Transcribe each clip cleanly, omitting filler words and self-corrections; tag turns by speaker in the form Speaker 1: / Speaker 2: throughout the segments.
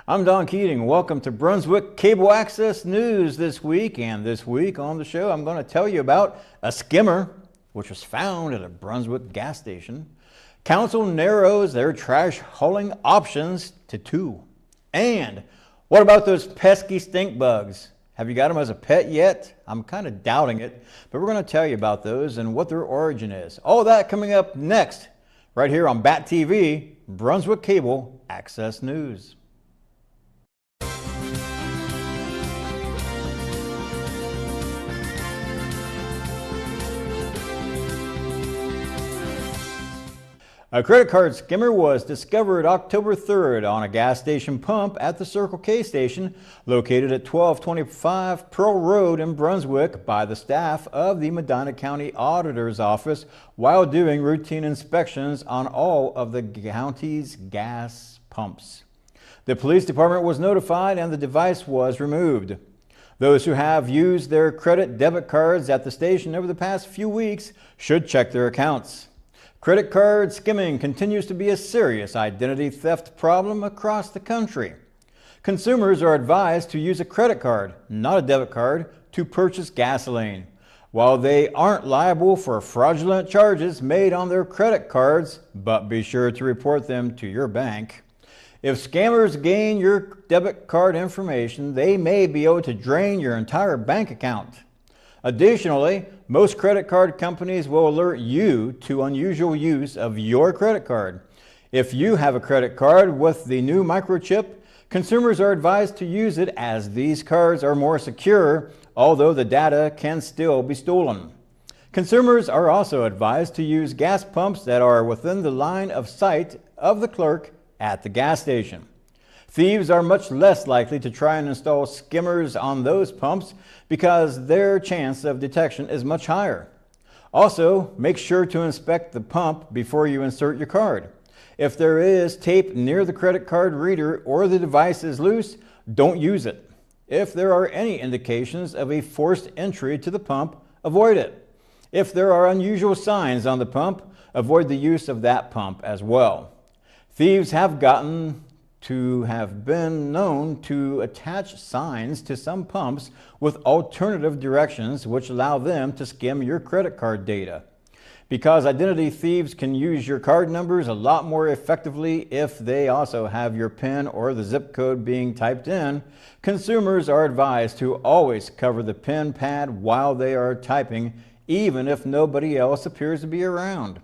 Speaker 1: I'm Don Keating. Welcome to Brunswick Cable Access News this week. And this week on the show, I'm going to tell you about a skimmer, which was found at a Brunswick gas station. Council narrows their trash hauling options to 2. And what about those pesky stink bugs? Have you got them as a pet yet? I'm kind of doubting it, but we're going to tell you about those and what their origin is. All that coming up next, right here on BAT TV, Brunswick Cable Access News. A credit card skimmer was discovered October 3rd on a gas station pump at the Circle K station located at 1225 Pearl Road in Brunswick by the staff of the Medina County Auditor's Office while doing routine inspections on all of the county's gas pumps. The police department was notified and the device was removed. Those who have used their credit debit cards at the station over the past few weeks should check their accounts. Credit card skimming continues to be a serious identity theft problem across the country. Consumers are advised to use a credit card, not a debit card, to purchase gasoline. While they aren't liable for fraudulent charges made on their credit cards, but be sure to report them to your bank. If scammers gain your debit card information, they may be able to drain your entire bank account. Additionally, most credit card companies will alert you to unusual use of your credit card. If you have a credit card with the new microchip, consumers are advised to use it as these cards are more secure, although the data can still be stolen. Consumers are also advised to use gas pumps that are within the line of sight of the clerk at the gas station. Thieves are much less likely to try and install skimmers on those pumps because their chance of detection is much higher. Also, make sure to inspect the pump before you insert your card. If there is tape near the credit card reader or the device is loose, don't use it. If there are any indications of a forced entry to the pump, avoid it. If there are unusual signs on the pump, avoid the use of that pump as well. Thieves have been known to attach signs to some pumps with alternative directions which allow them to skim your credit card data. Because identity thieves can use your card numbers a lot more effectively if they also have your PIN or the zip code being typed in, consumers are advised to always cover the PIN pad while they are typing, even if nobody else appears to be around.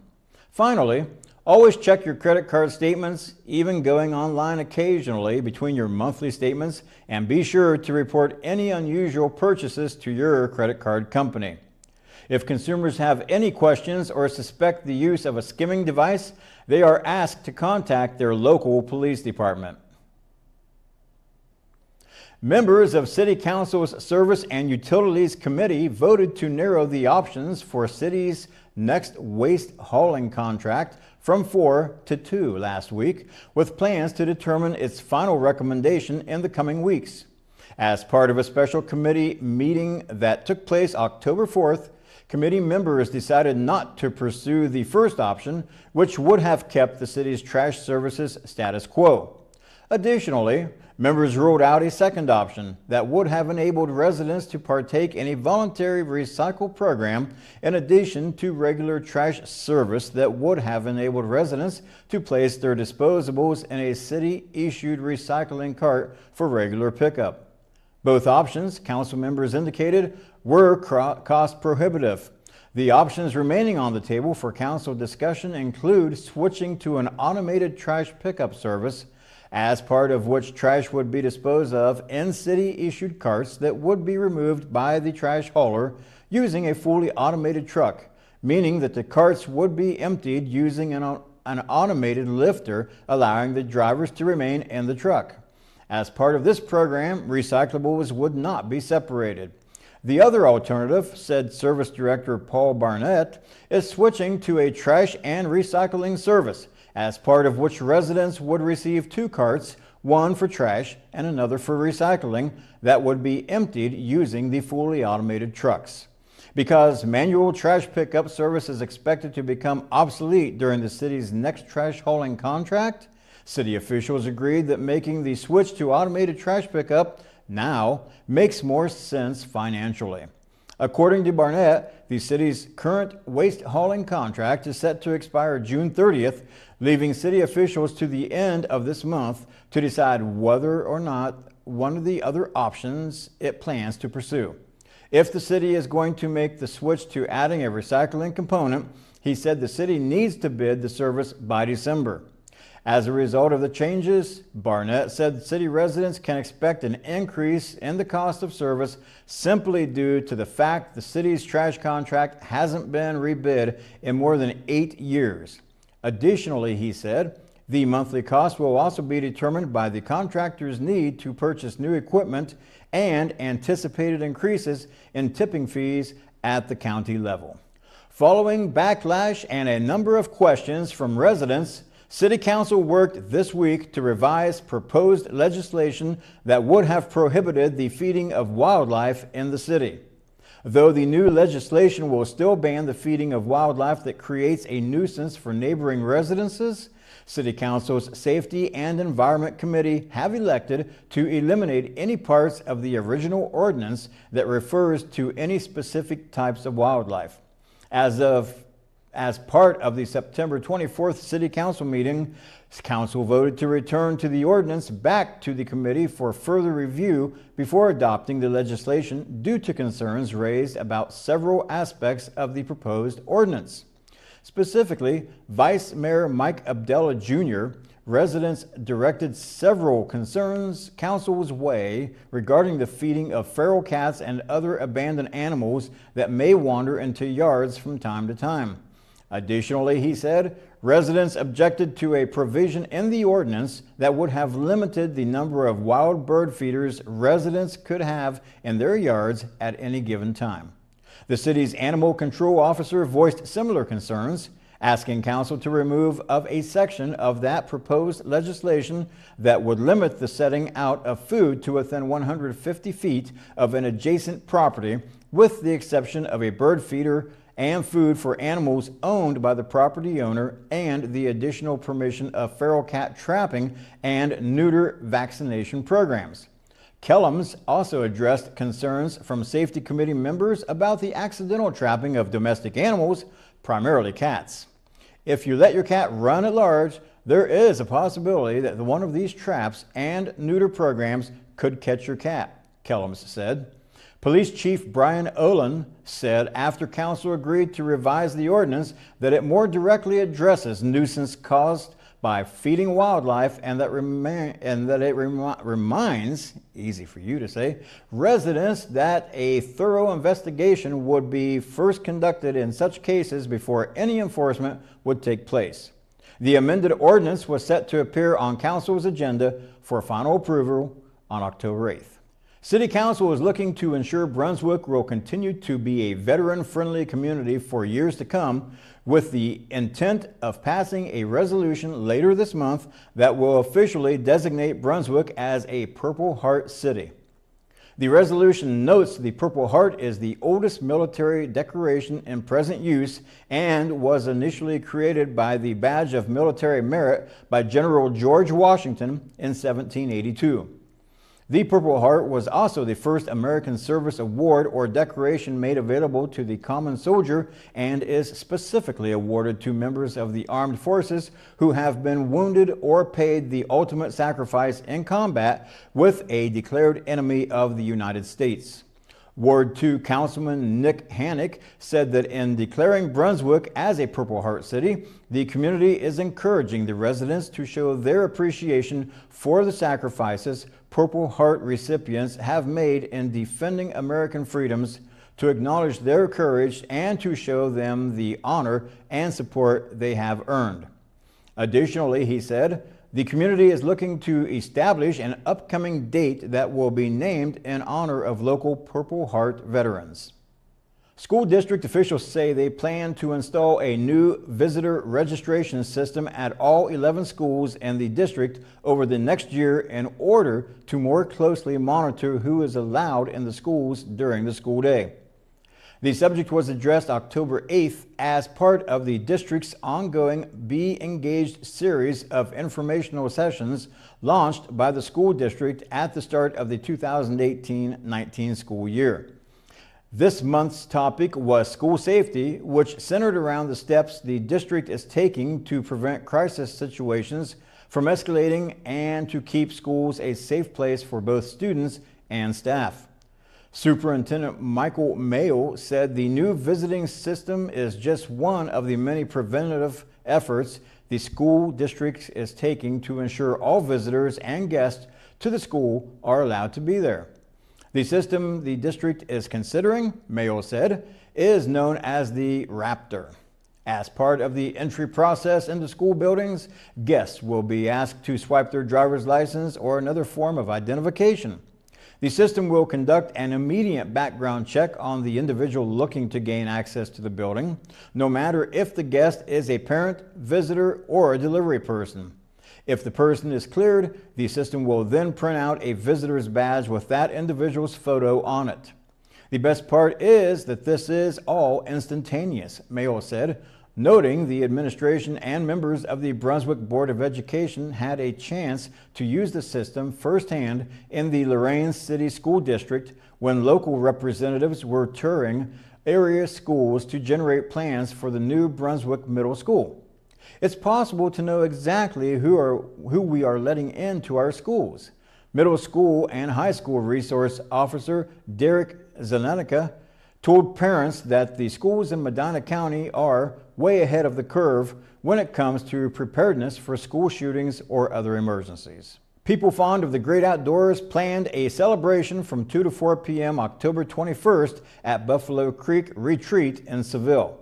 Speaker 1: Finally, always check your credit card statements, even going online occasionally between your monthly statements, and be sure to report any unusual purchases to your credit card company. If consumers have any questions or suspect the use of a skimming device, they are asked to contact their local police department. Members of City Council's Service and Utilities Committee voted to narrow the options for city's next waste hauling contract from 4 to 2 last week, with plans to determine its final recommendation in the coming weeks. As part of a special committee meeting that took place October 4th, committee members decided not to pursue the first option, which would have kept the city's trash services status quo. Additionally, members ruled out a second option that would have enabled residents to partake in a voluntary recycle program in addition to regular trash service that would have enabled residents to place their disposables in a city-issued recycling cart for regular pickup. Both options, council members indicated, were cost prohibitive. The options remaining on the table for council discussion include switching to an automated trash pickup service, as part of which trash would be disposed of in city-issued carts that would be removed by the trash hauler using a fully automated truck, meaning that the carts would be emptied using an automated lifter, allowing the drivers to remain in the truck. As part of this program, recyclables would not be separated. The other alternative, said Service Director Paul Barnett, is switching to a trash and recycling service, as part of which residents would receive 2 carts, one for trash and another for recycling, that would be emptied using the fully automated trucks. Because manual trash pickup service is expected to become obsolete during the city's next trash hauling contract, City officials agreed that making the switch to automated trash pickup now makes more sense financially. According to Barnett, the city's current waste hauling contract is set to expire June 30th, leaving city officials to the end of this month to decide whether or not one of the other options it plans to pursue. If the city is going to make the switch to adding a recycling component, he said the city needs to bid the service by December. As a result of the changes, Barnett said city residents can expect an increase in the cost of service simply due to the fact the city's trash contract hasn't been rebid in more than 8 years. Additionally, he said, the monthly cost will also be determined by the contractor's need to purchase new equipment and anticipated increases in tipping fees at the county level. Following backlash and a number of questions from residents, City Council worked this week to revise proposed legislation that would have prohibited the feeding of wildlife in the city. Though the new legislation will still ban the feeding of wildlife that creates a nuisance for neighboring residences, City Council's Safety and Environment Committee have elected to eliminate any parts of the original ordinance that refers to any specific types of wildlife. As part of the September 24th City Council meeting, Council voted to return to the ordinance back to the committee for further review before adopting the legislation due to concerns raised about several aspects of the proposed ordinance. Specifically, Vice Mayor Mike Abdella Jr. residents directed several concerns Council's way regarding the feeding of feral cats and other abandoned animals that may wander into yards from time to time. Additionally, he said, residents objected to a provision in the ordinance that would have limited the number of wild bird feeders residents could have in their yards at any given time. The city's animal control officer voiced similar concerns, asking Council to remove of a section of that proposed legislation that would limit the setting out of food to within 150 feet of an adjacent property, with the exception of a bird feeder and food for animals owned by the property owner, and the additional permission of feral cat trapping and neuter vaccination programs. Kellums also addressed concerns from Safety Committee members about the accidental trapping of domestic animals, primarily cats. If you let your cat run at large, there is a possibility that one of these traps and neuter programs could catch your cat, Kellums said. Police Chief Brian Olin said after Council agreed to revise the ordinance that it more directly addresses nuisance caused by feeding wildlife and that it reminds, easy for you to say, residents that a thorough investigation would be first conducted in such cases before any enforcement would take place. The amended ordinance was set to appear on Council's agenda for final approval on October 8th. City Council is looking to ensure Brunswick will continue to be a veteran-friendly community for years to come, with the intent of passing a resolution later this month that will officially designate Brunswick as a Purple Heart City. The resolution notes the Purple Heart is the oldest military decoration in present use and was initially created by the Badge of Military Merit by General George Washington in 1782. The Purple Heart was also the first American Service Award or decoration made available to the common soldier and is specifically awarded to members of the armed forces who have been wounded or paid the ultimate sacrifice in combat with a declared enemy of the United States. Ward 2 Councilman Nick Hannick said that in declaring Brunswick as a Purple Heart City, the community is encouraging the residents to show their appreciation for the sacrifices Purple Heart recipients have made in defending American freedoms, to acknowledge their courage, and to show them the honor and support they have earned. Additionally, he said, the community is looking to establish an upcoming date that will be named in honor of local Purple Heart veterans. School district officials say they plan to install a new visitor registration system at all 11 schools in the district over the next year in order to more closely monitor who is allowed in the schools during the school day. The subject was addressed October 8th as part of the district's ongoing Be Engaged series of informational sessions launched by the school district at the start of the 2018-19 school year. This month's topic was school safety, which centered around the steps the district is taking to prevent crisis situations from escalating and to keep schools a safe place for both students and staff. Superintendent Michael Mayo said the new visiting system is just one of the many preventative efforts the school district is taking to ensure all visitors and guests to the school are allowed to be there. The system the district is considering, Mayo said, is known as the Raptor. As part of the entry process into school buildings, guests will be asked to swipe their driver's license or another form of identification. The system will conduct an immediate background check on the individual looking to gain access to the building, no matter if the guest is a parent, visitor, or a delivery person. If the person is cleared, the system will then print out a visitor's badge with that individual's photo on it. The best part is that this is all instantaneous, Mayo said, noting the administration and members of the Brunswick Board of Education had a chance to use the system firsthand in the Lorain City School District when local representatives were touring area schools to generate plans for the new Brunswick Middle School. It's possible to know exactly who we are letting into our schools. Middle school and high school resource officer Derek Zelenica told parents that the schools in Medina County are way ahead of the curve when it comes to preparedness for school shootings or other emergencies. People fond of the great outdoors planned a celebration from 2 to 4 p.m. October 21st at Buffalo Creek Retreat in Seville.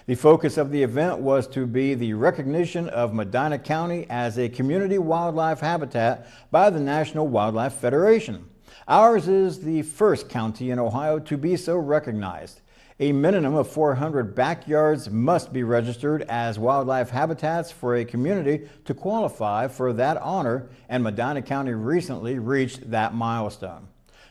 Speaker 1: The focus of the event was to be the recognition of Medina County as a community wildlife habitat by the National Wildlife Federation. Ours is the first county in Ohio to be so recognized. A minimum of 400 backyards must be registered as wildlife habitats for a community to qualify for that honor, and Medina County recently reached that milestone.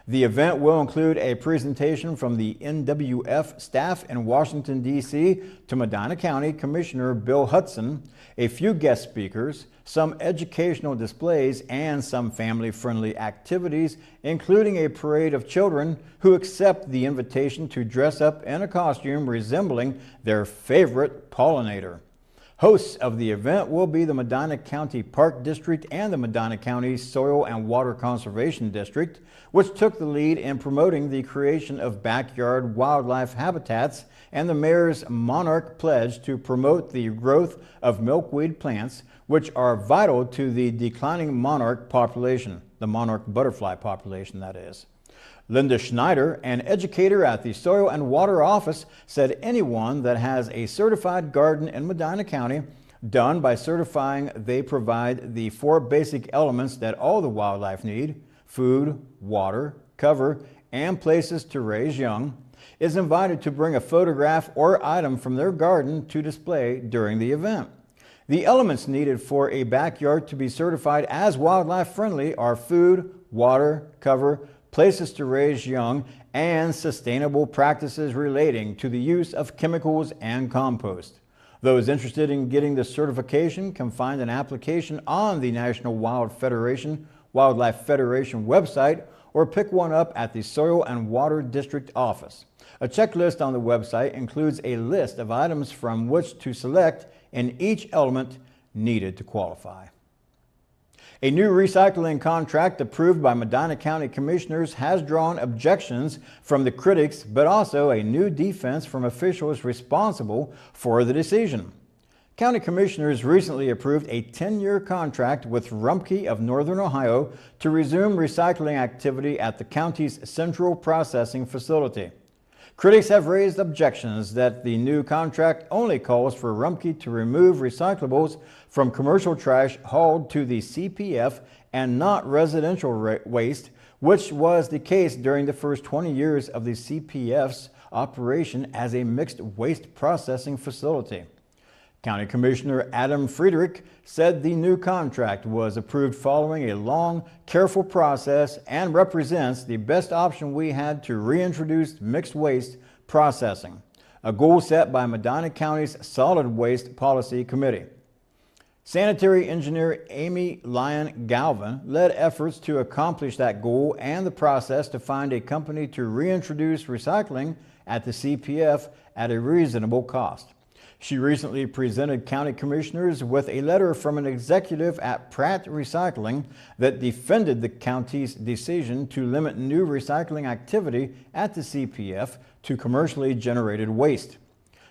Speaker 1: The event will include a presentation from the NWF staff in Washington, D.C. to Medina County Commissioner Bill Hudson, a few guest speakers, some educational displays, and some family-friendly activities, including a parade of children who accept the invitation to dress up in a costume resembling their favorite pollinator. Hosts of the event will be the Medina County Park District and the Medina County Soil and Water Conservation District, which took the lead in promoting the creation of backyard wildlife habitats, and the mayor's Monarch Pledge to promote the growth of milkweed plants, which are vital to the declining monarch population, the monarch butterfly population, that is. Linda Schneider, an educator at the Soil and Water Office, said anyone that has a certified garden in Medina County, done by certifying they provide the 4 basic elements that all the wildlife need: food, water, cover, and places to raise young, is invited to bring a photograph or item from their garden to display during the event. The elements needed for a backyard to be certified as wildlife friendly are food, water, cover, places to raise young, and sustainable practices relating to the use of chemicals and compost. Those interested in getting the certification can find an application on the National Wildlife Federation website or pick one up at the Soil and Water District office. A checklist on the website includes a list of items from which to select and each element needed to qualify. A new recycling contract approved by Medina County Commissioners has drawn objections from the critics, but also a new defense from officials responsible for the decision. County Commissioners recently approved a 10-year contract with Rumpke of Northern Ohio to resume recycling activity at the county's central processing facility. Critics have raised objections that the new contract only calls for Rumpke to remove recyclables from commercial trash hauled to the CPF and not residential waste, which was the case during the first 20 years of the CPF's operation as a mixed waste processing facility. County Commissioner Adam Friedrich said the new contract was approved following a long, careful process and represents the best option we had to reintroduce mixed waste processing, a goal set by Medina County's Solid Waste Policy Committee. Sanitary engineer Amy Lyon Galvin led efforts to accomplish that goal and the process to find a company to reintroduce recycling at the CPF at a reasonable cost. She recently presented county commissioners with a letter from an executive at Pratt Recycling that defended the county's decision to limit new recycling activity at the CPF to commercially generated waste.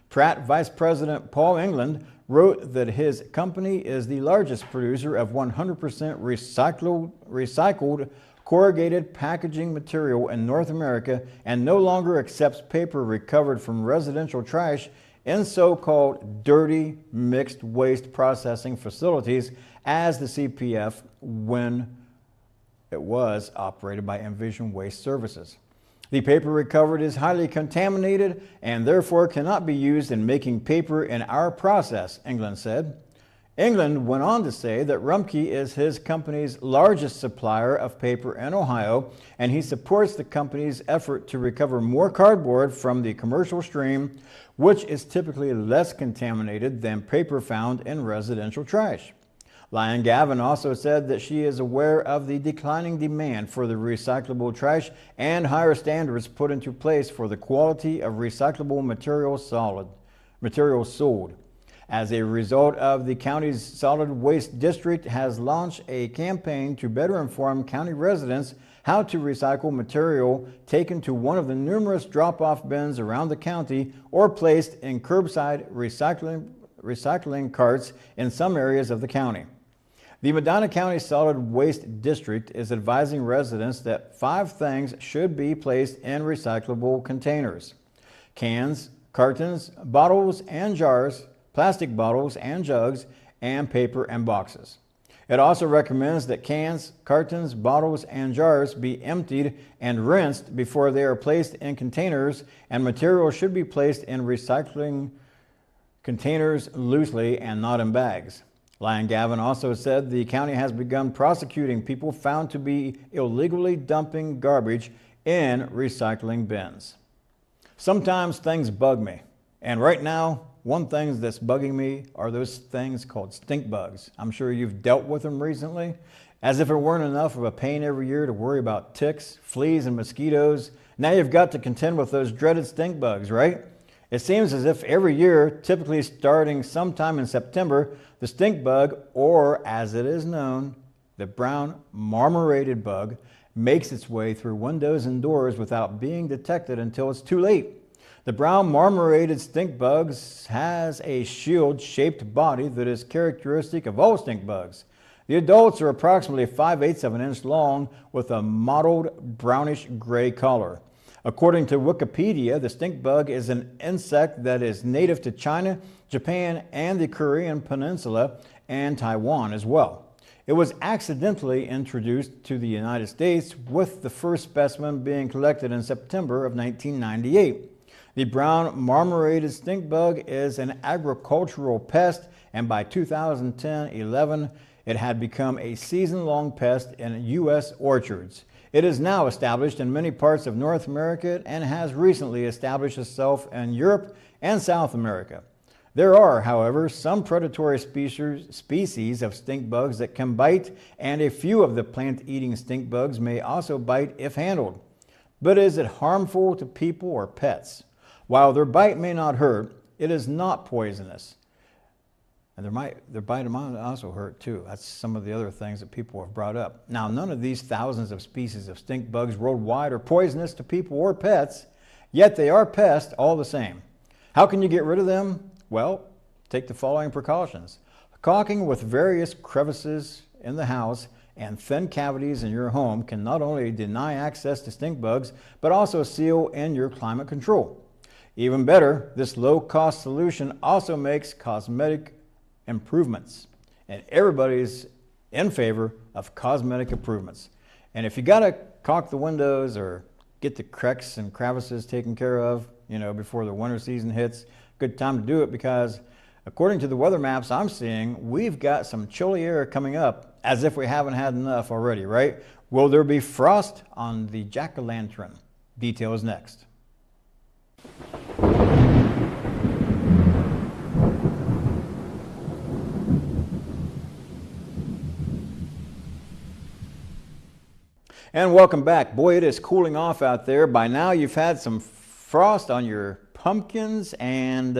Speaker 1: Pratt Vice President Paul England wrote that his company is the largest producer of 100% recycled corrugated packaging material in North America and no longer accepts paper recovered from residential trash in so-called dirty mixed waste processing facilities as the CPF when it was operated by Envision Waste Services. The paper recovered is highly contaminated and therefore cannot be used in making paper in our process, England said. England went on to say that Rumpke is his company's largest supplier of paper in Ohio, and he supports the company's effort to recover more cardboard from the commercial stream, which is typically less contaminated than paper found in residential trash. Lyon Galvin also said that she is aware of the declining demand for the recyclable trash and higher standards put into place for the quality of recyclable materials sold. As a result of the county's solid waste district has launched a campaign to better inform county residents how to recycle material taken to one of the numerous drop-off bins around the county or placed in curbside recycling carts in some areas of the county. The Medina County Solid Waste District is advising residents that 5 things should be placed in recyclable containers: cans, cartons, bottles and jars, plastic bottles and jugs, and paper and boxes. It also recommends that cans, cartons, bottles, and jars be emptied and rinsed before they are placed in containers, and materials should be placed in recycling containers loosely and not in bags. Lyon Galvin also said the county has begun prosecuting people found to be illegally dumping garbage in recycling bins. Sometimes things bug me, and right now, one thing that's bugging me are those things called stink bugs. I'm sure you've dealt with them recently. As if it weren't enough of a pain every year to worry about ticks, fleas, and mosquitoes, now you've got to contend with those dreaded stink bugs, right? It seems as if every year, typically starting sometime in September, the stink bug, or as it is known, the brown marmorated bug, makes its way through windows and doors without being detected until it's too late. The brown marmorated stink bugs has a shield-shaped body that is characteristic of all stink bugs. The adults are approximately 5/8 of an inch long with a mottled brownish-gray color. According to Wikipedia, the stink bug is an insect that is native to China, Japan, and the Korean Peninsula, and Taiwan as well. It was accidentally introduced to the United States, with the first specimen being collected in September of 1998. The brown marmorated stink bug is an agricultural pest, and by 2010-11, it had become a season-long pest in U.S. orchards. It is now established in many parts of North America and has recently established itself in Europe and South America. There are, however, some predatory species of stink bugs that can bite, and a few of the plant-eating stink bugs may also bite if handled. But is it harmful to people or pets? While their bite may not hurt, it is not poisonous. And their bite might also hurt too. That's some of the other things that people have brought up. Now, none of these thousands of species of stink bugs worldwide are poisonous to people or pets, yet they are pests all the same. How can you get rid of them? Well, take the following precautions. Caulking with various crevices in the house and thin cavities in your home can not only deny access to stink bugs, but also seal in your climate control. Even better, this low-cost solution also makes cosmetic improvements, and everybody's in favor of cosmetic improvements. And if you gotta caulk the windows or get the cracks and crevices taken care of, before the winter season hits, good time to do it, because according to the weather maps I'm seeing, we've got some chilly air coming up, as if we haven't had enough already, right? Will there be frost on the jack-o'-lantern? Details next. And welcome back. Boy, it is cooling off out there. By now you've had some frost on your pumpkins and,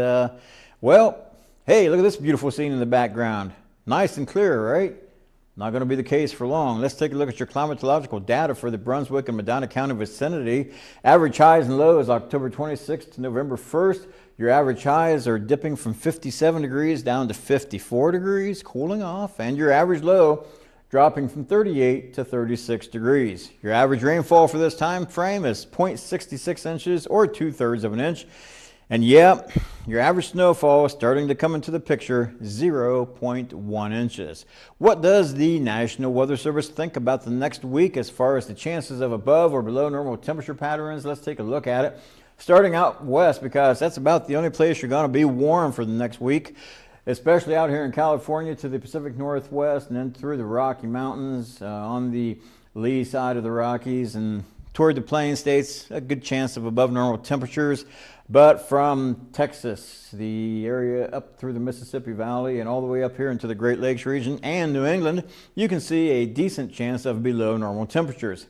Speaker 1: well, hey, look at this beautiful scene in the background. Nice and clear, right? Not going to be the case for long. Let's take a look at your climatological data for the Brunswick and Medina County vicinity. Average highs and lows October 26th to November 1st. Your average highs are dipping from 57 degrees down to 54 degrees, cooling off, and your average low dropping from 38 to 36 degrees. Your average rainfall for this time frame is 0.66 inches or 2/3 of an inch. And yeah, your average snowfall is starting to come into the picture, 0.1 inches. What does the National Weather Service think about the next week as far as the chances of above or below normal temperature patterns? Let's take a look at it. Starting out west, because that's about the only place you're going to be warm for the next week, especially out here in California to the Pacific Northwest and then through the Rocky Mountains, on the lee side of the Rockies and toward the Plain States, a good chance of above normal temperatures. But from Texas, the area up through the Mississippi Valley and all the way up here into the Great Lakes region and New England, you can see a decent chance of below normal temperatures.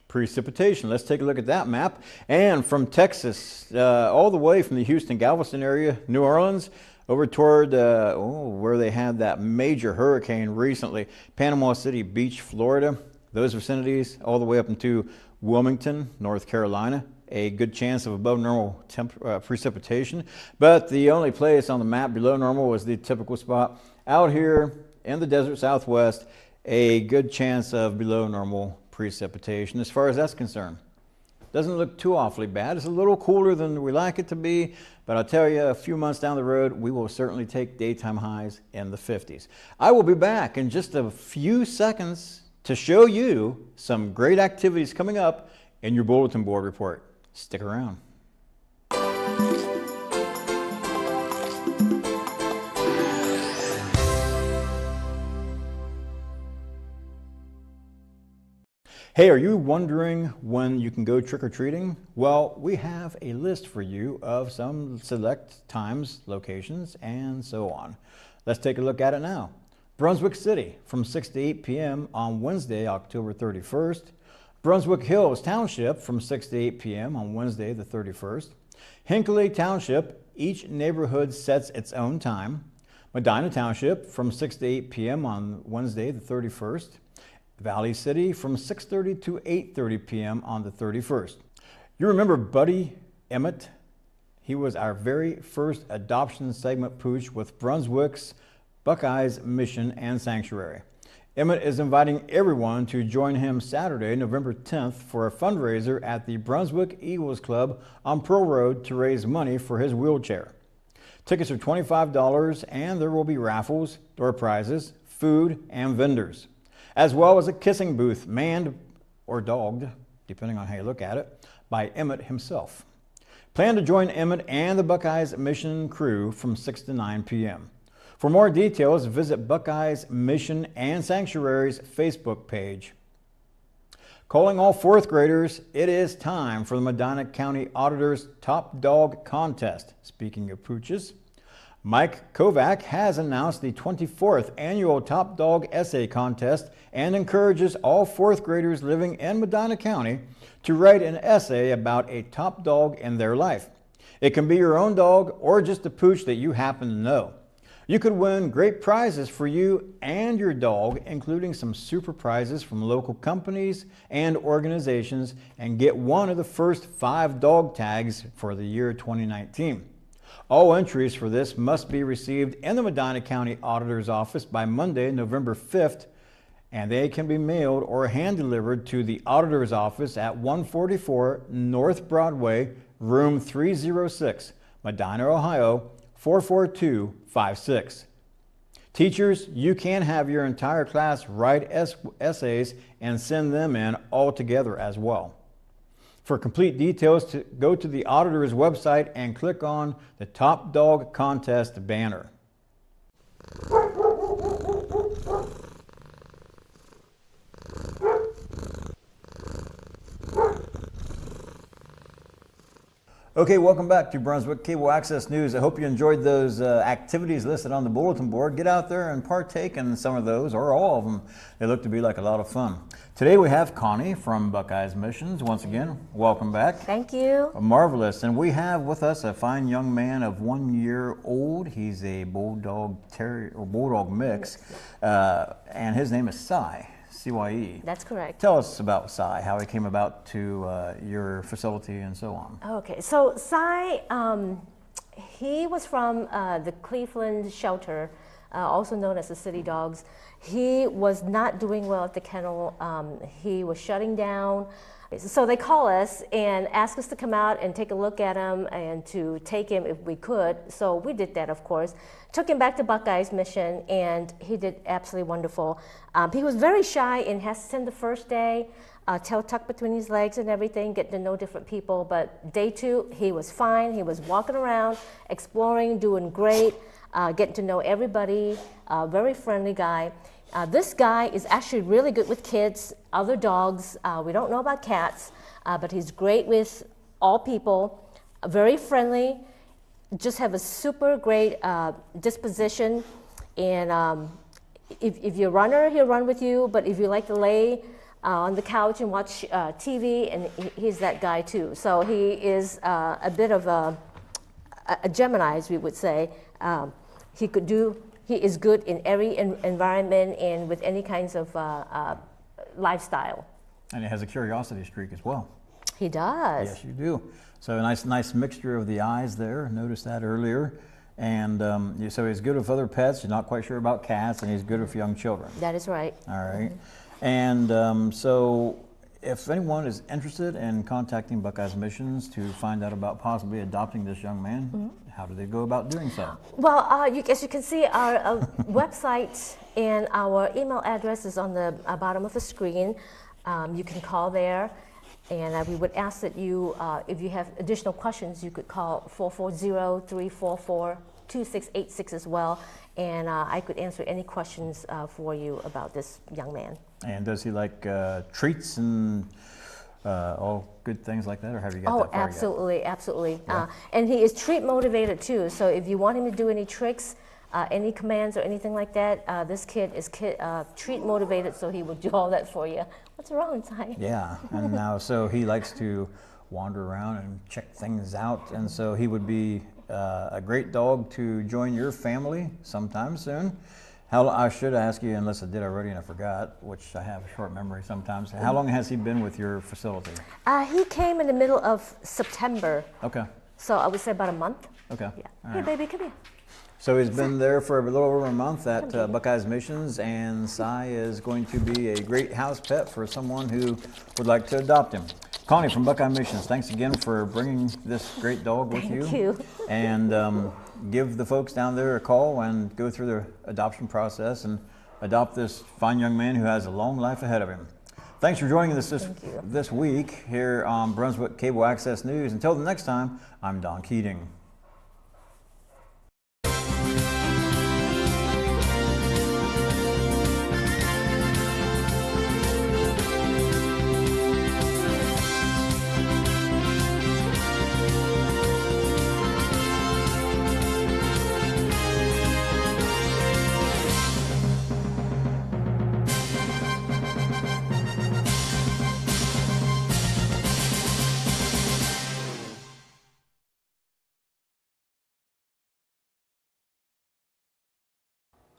Speaker 1: Precipitation, let's take a look at that map. And from Texas, all the way from the Houston, Galveston area, New Orleans, over toward where they had that major hurricane recently, Panama City Beach, Florida, those vicinities, all the way up into Wilmington, North Carolina, a good chance of above normal precipitation. But the only place on the map below normal was the typical spot out here in the desert Southwest, a good chance of below normal precipitation as far as that's concerned. Doesn't look too awfully bad. It's a little cooler than we like it to be, but I'll tell you, a few months down the road, we will certainly take daytime highs in the 50s. I will be back in just a few seconds to show you some great activities coming up in your bulletin board report. Stick around. Hey, are you wondering when you can go trick-or-treating? Well, we have a list for you of some select times, locations, and so on. Let's take a look at it now. Brunswick City from 6 to 8 p.m. on Wednesday, October 31st. Brunswick Hills Township from 6 to 8 p.m. on Wednesday, the 31st. Hinckley Township, each neighborhood sets its own time. Medina Township from 6 to 8 p.m. on Wednesday, the 31st. Valley City from 6:30 to 8:30 p.m. on the 31st. You remember Buddy Emmett? He was our very first adoption segment pooch with Brunswick's Buckeyes Mission and Sanctuary. Emmett is inviting everyone to join him Saturday, November 10th for a fundraiser at the Brunswick Eagles Club on Pearl Road to raise money for his wheelchair. Tickets are $25 and there will be raffles, door prizes, food, and vendors, as well as a kissing booth manned or dogged, depending on how you look at it, by Emmett himself. Plan to join Emmett and the Buckeyes Mission crew from 6 to 9 p.m. For more details, visit Buckeyes Mission and Sanctuary's Facebook page. Calling all fourth graders, it is time for the Medina County Auditor's Top Dog Contest. Speaking of pooches, Mike Kovac has announced the 24th annual Top Dog Essay Contest and encourages all fourth graders living in Medina County to write an essay about a top dog in their life. It can be your own dog or just a pooch that you happen to know. You could win great prizes for you and your dog, including some super prizes from local companies and organizations, and get one of the first 5 dog tags for the year 2019. All entries for this must be received in the Medina County Auditor's Office by Monday, November 5th, and they can be mailed or hand-delivered to the Auditor's Office at 144 North Broadway, room 306, Medina, Ohio, 44256. Teachers, you can have your entire class write essays and send them in all together as well. For complete details, go to the auditor's website and click on the Top Dog Contest banner. Okay, welcome back to Brunswick Cable Access News. I hope you enjoyed those activities listed on the bulletin board. Get out there and partake in some of those, or all of them. They look to be like a lot of fun. Today we have Connie from Buckeyes Missions. Once again, welcome back.
Speaker 2: Thank you.
Speaker 1: Marvelous. And we have with us a fine young man of 1 year old. He's a bulldog terrier or bulldog mix, and his name is Cy. CYE.
Speaker 2: That's correct.
Speaker 1: Tell us about Cy, how he came about to your facility and so on.
Speaker 2: Okay, so Cy, he was from the Cleveland shelter, also known as the City Dogs. He was not doing well at the kennel. He was shutting down. So they call us and ask us to come out and take a look at him and to take him if we could. So we did that, of course. Took him back to Buckeyes Mission, and he did absolutely wonderful. He was very shy and hesitant the first day, tail tucked between his legs and everything, getting to know different people. But day 2, he was fine. He was walking around, exploring, doing great, getting to know everybody, very friendly guy. This guy is actually really good with kids, other dogs. We don't know about cats, but he's great with all people, very friendly, just have a super great disposition. And if you're a runner, he'll run with you, but if you like to lay on the couch and watch TV, and he's that guy too. So he is a bit of a Gemini, as we would say. He is good in every environment and with any kinds of lifestyle. And
Speaker 1: he has a curiosity streak as well.
Speaker 2: He does.
Speaker 1: Yes, you do. So a nice mixture of the eyes there. Noticed that earlier. And so he's good with other pets. You're not quite sure about cats, and he's good with young children.
Speaker 2: That is right.
Speaker 1: All right. And so if anyone is interested in contacting Buckeyes Missions to find out about possibly adopting this young man, how do they go about doing so?
Speaker 2: Well, as you can see, our website and our email address is on the bottom of the screen. You can call there, and we would ask that you, if you have additional questions, you could call 440-344-2686 as well, and I could answer any questions for you about this young man.
Speaker 1: And does he like treats and all good things like that, or have you got that far
Speaker 2: absolutely,
Speaker 1: yet?
Speaker 2: Absolutely.
Speaker 1: Yeah.
Speaker 2: And he is treat motivated too. So if you want him to do any tricks, any commands or anything like that, this kid is treat motivated, so he will do all that for you. What's wrong, Ty?
Speaker 1: Yeah, and now so he likes to wander around and check things out, and so he would be a great dog to join your family sometime soon. I should ask you, unless I did already and I forgot, which I have a short memory sometimes. How long has he been with your facility?
Speaker 2: He came in the middle of September.
Speaker 1: Okay.
Speaker 2: So I would say about a month.
Speaker 1: Okay.
Speaker 2: Yeah.
Speaker 1: All
Speaker 2: Hey,
Speaker 1: right.
Speaker 2: baby, come here.
Speaker 1: So he's been there for a little over a month at Buckeyes Missions, and Cy is going to be a great house pet for someone who would like to adopt him. Connie from Buckeye Missions, thanks again for bringing this great dog with you.
Speaker 2: Thank you.
Speaker 1: And give the folks down there a call and go through the adoption process and adopt this fine young man who has a long life ahead of him. Thanks for joining us this week here on Brunswick Cable Access News. Until the next time, I'm Don Keating.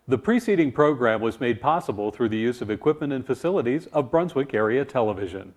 Speaker 3: The preceding program was made possible through the use of equipment and facilities of Brunswick Area Television.